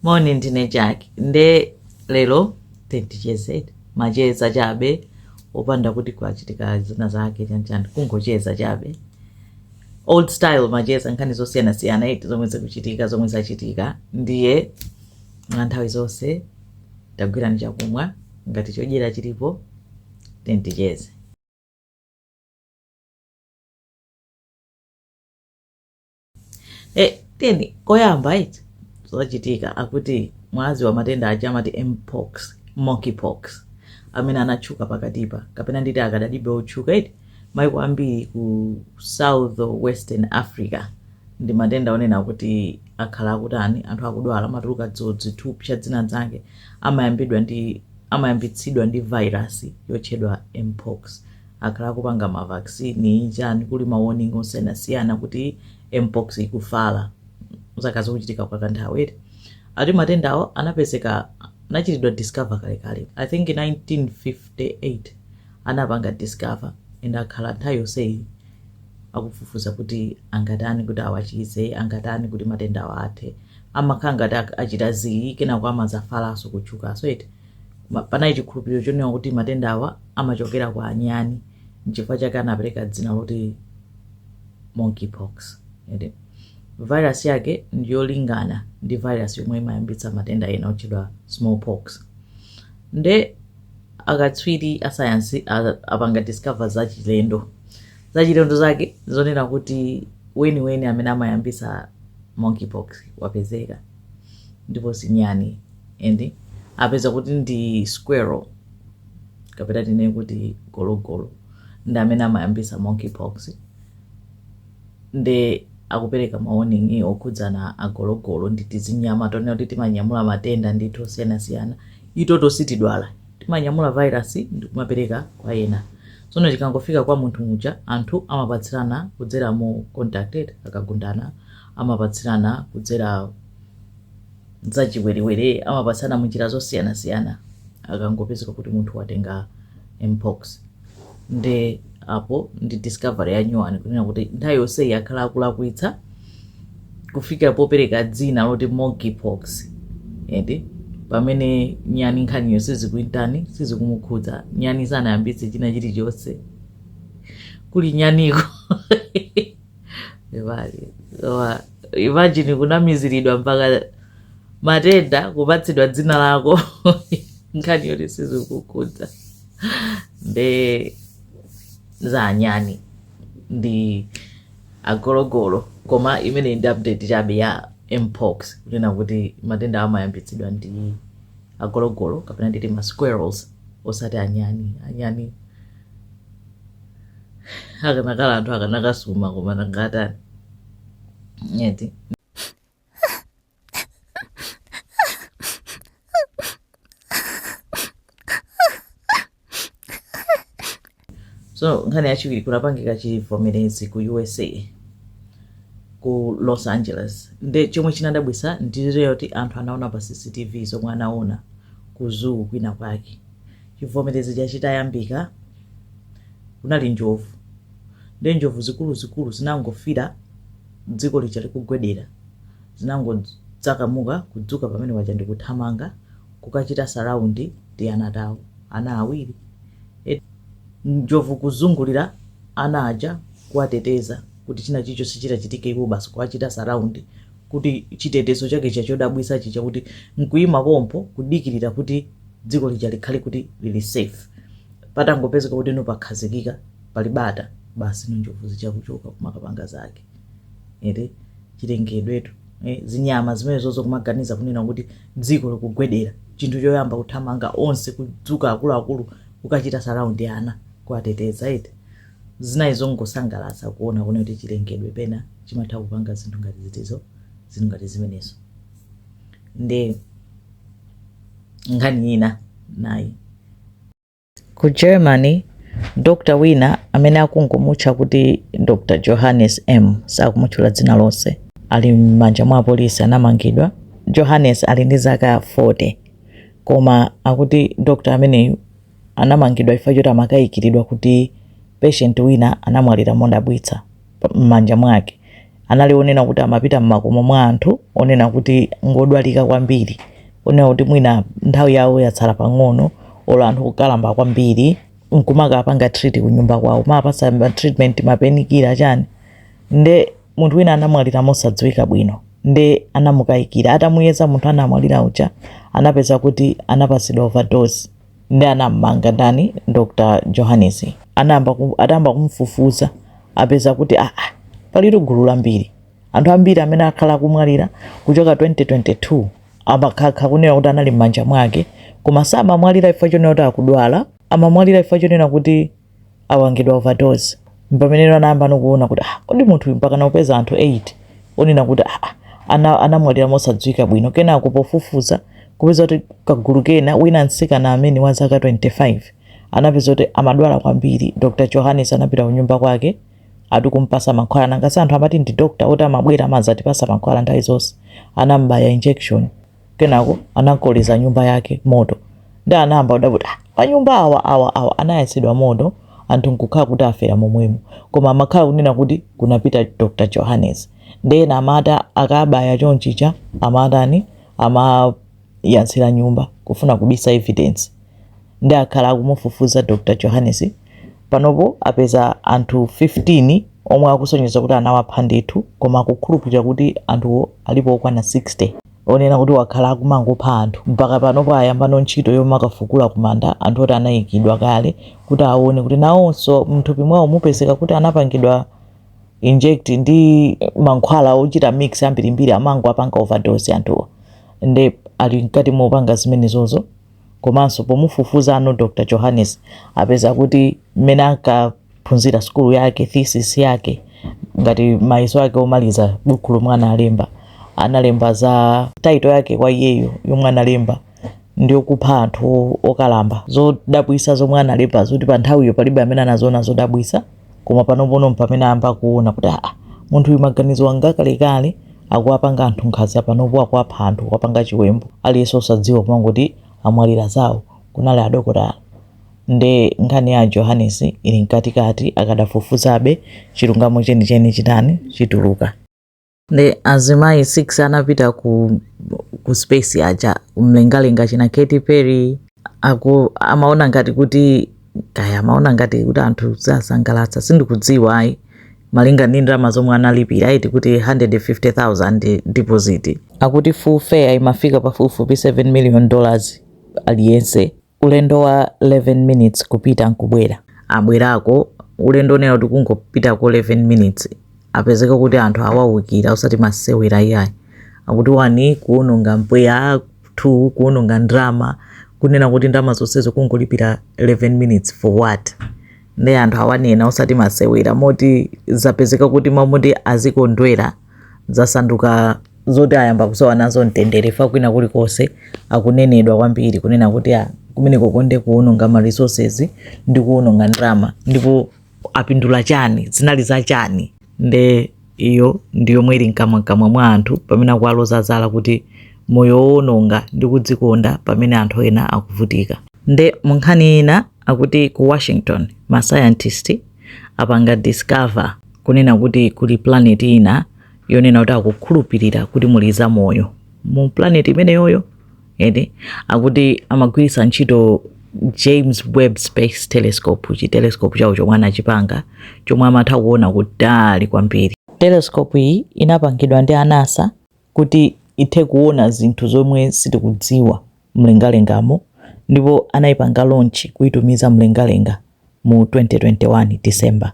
Morning ndine Jack. Nde lero tendichezera macheza chabe opanda kuti kwachitika zina zake chanchani kungocheza chabe. Old style macheza nkhani zosiyana-siyana iti zomwe zikuchitika zomwe zachitika ndiye nthawi zonse tagwirani chakumwa ngati chodyera chilipo tendicheze. Teni koyamba iti zochitika akuti mwazi wa matenda aja amati mpox, monkeypox amene anatchuka pakatipa kapena nditi akadalibe otchuka iti maiko ambiri ku South Western Africa ndi matenda onena kuti akhala akutani anthu akudwala amatuluka dzodzi thupsa dzina zake amayambitsidwa ndi virus yotchedwa mpox. Akhala akupanga mavaccine chani kuli mawarning osiyanasiyana kuti mpox ikufala zaka zokuchitika kwa kanthawi. Ati matendawo anapezeka anachitidwa discover kalekale. I think in 1958 anapanga discover and akhala nthawi yonseyi akufufuza kuti angatani kuti awachize, angatani kuti matendawo athe. Amakhala ngati achita zii kenako amazafalaso kutchukaso iti. Panali chikhulupiriro chonena kuti matendawa amachokera kwa anyani nchifukwa chake anapereka dzina loti monkeypox. Virus yake ndiyolingana ndi virus yomwe imayambitsa matenda ena otchedwa smallpox. Nde akatswiri asayansi apanga discover zachilendo zake zonena kuti weni amene amayambitsa monkeypox wapezeka ndipo sinyani and apeza kuti ndi squirrel kapena tine kuti gologolo ndi amene amayambitsa monkeypox. Nde akupereka mawarning okhudzana agologolo ndi tizinyama tonena kuti timanyamula matenda ndithu osiyanasiyana itoto sitidwala timanyamula virus ndi kumapereka kwa ena. Tsono chikangofika kwa munthu muja anthu amapatsirana kudzera mu contacted akagundana amapatsirana kudzera zachiwerewere amapatsirana munjira zosiyanasiyana akangopezeka kuti munthu watenga mpox. Nde apo ndi discovery ya nyuwani kunena kuti nthawi yonse yakhala akulakwitsa kufika popereka dzina loti monkeypox. Pamene nyani nkhaniyo sizikuitani sizikumukhudza nyani sanayambitse china chilichonse kuli nyaniko. Imagine kunamiziridwa mpaka matenda kupatsidwa dzina lako nkhani yoti sizikukhudza. Nde za nyani ndi agologolo koma imene ndi update chabe ya mpox kunena kuti matenda amayambitsidwa ndi agologolo kapena nditi ma squirrels osati anyani akanakala anthu akanakasuma koma nangatani nyeti. So nkhani yachiwiri kunapangika chivomerezi ku USA ku Los Angeles. Nde chomwe chinadabwisa ndilero kuti anthu anaona pa CCTV zomwe anaona ku zoo kwina kwake. Chivomerezi chachitayambika kunali njovu. Nde njovu zikulu zinangofira dziko licha likugwedera zinangodzakamuka kudzuka pamene wacha ndi kuthamanga kukachita surround ndi ana awiri. Njovu kuzungulira ana aja kuwateteza kuti china chicho sichitachitike ipo basi kuwachita surround kuti chitetezo chake chachodabwisa chicha kuti nkuima pompo kudikirira kuti dziko lija likhale kuti lili safe. Patangopezeka kuti pakhazikika pali bata basi njovu zichakuchoka kumakapanga zake. Chilengedwetu zinyama zimene zozo kumaganiza kunena kuti dziko likugwedera chinthu choyamba kuthamanga onse kudzuka akuluakulu kukachita surround ana kuwateteza zinayizo ngosangalatsa kuona kuti chilengedwe pena chimatha kupanga zinthu ngati zitizo zinthu ngati zimenezo. Nde nkhani ina nayi ku Germany Dr. wina amene akungomutcha kuti Dr. Johannes M sakumutchula dzina lonse ali m'manja mwa apolisi anamangidwa. Johannes ali ndi zaka 40 koma akuti Dr. ameneyu anamangidwa chifukwa choti amakayikiridwa kuti patient wina anamwalira modabwitsa m'manja mwake anali onena kuti amapita mmakomo mwa anthu onena kuti ngodwalika kwambiri, onena kuti mwina nthawi yawo yatsala pang'ono olo anthu kukalamba kwambiri nkumaka apanga treat kunyumba kwawo mapasa treatment mapenikira chani. Nde munthu wina anamwalira mosadziwika bwino, nde anamukayikira atamuyeza munthu anamwalira uja anapeza kuti anapasidwa overdose. Nde anammanga ndani Dr. Johannes adamba kumfufuza apeza kuti palitu gulu lambiri anthu ambiri amene akhala kumwalira kuchoka 2022 amakakha kunena kuti anali m'manja mwake, koma samamwalira ifa chonena kuti akudwala, amamwalira ifa chonena kuti awangidwa overdose. Mpamenero anayamba nokuona kuti kodi munthu mpaka naupeza anthu 8 onena kuti anamwalira mosadziwika bwino. Kena akupofufuza kupeza kuti kagulu kena wina mtsikana amene wa zaka 25 anapeza kuti amadwala kwambiri. Dr. Johannes anapita kunyumba kwake atukumpasa mankhwala, nangasi anthu amati ndi doctor oti amabwera amazatipasa mankhwala nthawi zonse. Anambaya injection, kenako anakoleza nyumba yake moto. Nde anayamba kudakuti pa nyumba awa anayasidwa moto anthu nkukhala kuti afera momwemo, koma amakhala kunena kuti kunapita Dr. Johannes. Ndena amata akabaya chonchicha amatani amayansira nyumba kufuna kubisa evidence. Nde akhala akumufufuza Dr. Johannes. Panopo apeza anthu 15 omwe akusonyeza kuti anawapha ndithu, koma akukhulupirira kuti anthuwo alipo okwana 60 onena kuti wakhala akumangopha anthu. Mpaka panopo ayamba ntchito yomwe akafukula kumanda anthu oti anayikidwa kale kuti aone kuti nawonso mthupi mwawo mupezeka kuti anapangidwa inject ndi mankhwala ochita mix ambirimbiri amango apanga overdose anthuwo. Nde ali mkati mopanga zimenezozo. Komanso pomufufuza Dr. Johannes apeza kuti mmene ankaphunzira skulu yake thesis yake ngati maiso ake omaliza buku lomwe analemba za title yake kwa iyeyo yomwe analemba ndiyo kupha anthu okalamba. Zodabwisa zomwe analemba zoti pa nthawiyo palibe amene anaziona zodabwisa, koma panopono pamene amba kuona kuti munthu uyu maganizo wanga kalekale akuwapanga anthu nkhanza, panopo akuwapha anthu kuwapanga chiwembu aliyense osadziwa kuti amwalira zawo kunali adokotala. Nde nkhani ya Johannes ili mkatikati akadafufuzabe chilungamo chenicheni chitani chituluka. Nde azimayi 6 anapita ku space aja mlengalenga china Katy Perry amaona ngati kuti anthu zasangalatsa sindikudziwa ayi malinga ndi ndalama zomwe analipira aiti kuti 150,000 deposit. Akuti full fare imafika pafupifupi $7 million aliyense. Ulendo wa 11 minutes kupita nkubwera. Abwerako ulendo onena kuti kungopitako 11 minutes apezeka kuti anthu awawukira usati masewera iyayi. Akuti 1 kuononga mpweya, 2 kuononga ndrama, kunena kuti ndalama zonsezo kungolipira 11 minutes for what. Nde anthu awanena usati masewera moti zapezeka kuti mamuti azikondwera zasanduka zoti ayamba kusowa nazo mtendere fa kwina kulikonse akunenedwa kwambiri kunena kuti kumeneko konde kuononga ma resources ndi kuononga ndrama, ndipo apindula chani, zinali za chani. Nde iyo ndiyo mweri mkamwa mwa anthu pamene akualoza zala kuti moyo woononga ndi kudzikonda pamene anthu ena akuvutika. Nde munkhani ina akuti ku Washington ma scientist apanga discover kunena kuti kuli planet ina yonena kuti akukhulupirira kuti muli za moyo mu planet imene yoyo. Akuti amagwiritsa ntchito James Webb Space Telescope, telescope chawo chomwe anachipanga chomwe amatha kuona kutali kwambiri. Telescope iyi inapangidwa ndi NASA kuti ithe kuona zinthu zomwe sitikudziwa mlengalengamo, ndipo anayipanga launch kuitumiza mlengalenga mu 2021 December.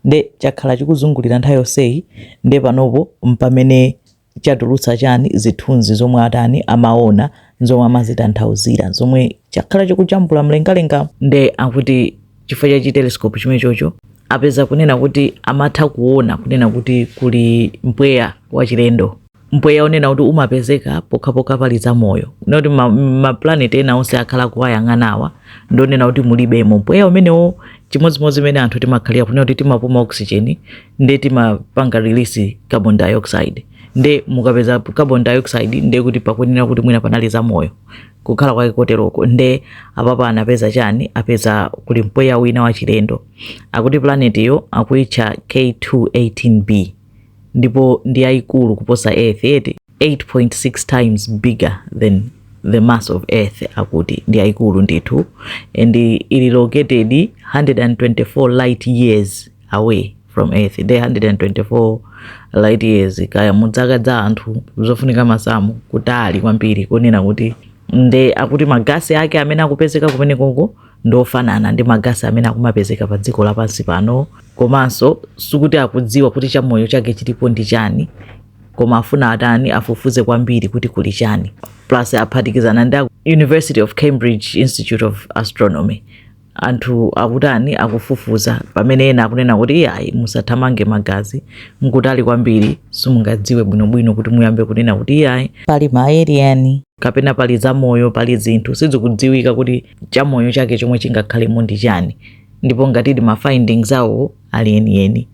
Nde chakhala chikuzungulira nthawi yonseyi, nde panopo mpamene chatulutsa chani zithunzi zomwe atani amaona zomwe amazitanthauzira zomwe chakhala chikujambula mlengalenga. Nde akuti chifukwa cha telescope chimene chocho apeza kunena kuti amatha kuona kunena kuti kuli mpweya wachilendo, mpweya onena kuti umapezeka pokhapokha pali za moyo. Noti ma planet ena onse akhala kuwayang'anawa ndonena kuti mulibemo mpweya umenewo. Chimodzimodzi mene anthu timakhalira kunena kuti timapuma oxygen nde timapanga release carbon dioxide. Nde mukapeza carbon dioxide nde kuti pakunena kuti mwina panali za moyo kukhala kwake koteroko. Nde apapa anapeza chani, apeza kuli mpweya wina wachilendo. Akuti planet iyo akuitcha K218b. ndipo ndi yayikulu kuposa earth, 8.6 times bigger than the mass of earth, akuti ndi yayikulu ndithu, and ili located 124 light years away from earth. Ndi 124 light years kaya mudzaka za anthu zofunika masamu kutali kwambiri, kunena kuti nde akuti magasi ake amene akupezeka kumenekoko ndofanana ndi magasi amene akumapezeka pa dziko lapansi pano, komanso sikuti akudziwa kuti chamoyo chake chilipo ndi chani, koma afuna atani afufuze kwambiri kuti kuli chani. Plus aphatikizana ndi University of Cambridge Institute of Astronomy, anthu akutani akufufuza, pamene ena akunena kuti iyayi musathamange magazi nkutali kwambiri, simungadziwe bwinobwino kuti muyambe kunena kuti iyayi pali ma alien kapena pali zamoyo, pali zinthu sizikudziwika kuti chamoyo chake chomwe chingakhalemo ndi chani, ndipo ngatidi ma findings awo ali enieni,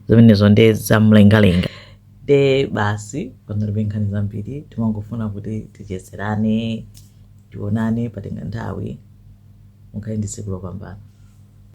zimenezo ndi zamlengalenga. De basi panalibe nkhani zambiri, timangofuna kuti ticheserane, tionane patenga nthawi, mukhale ndi tsiku lopambana.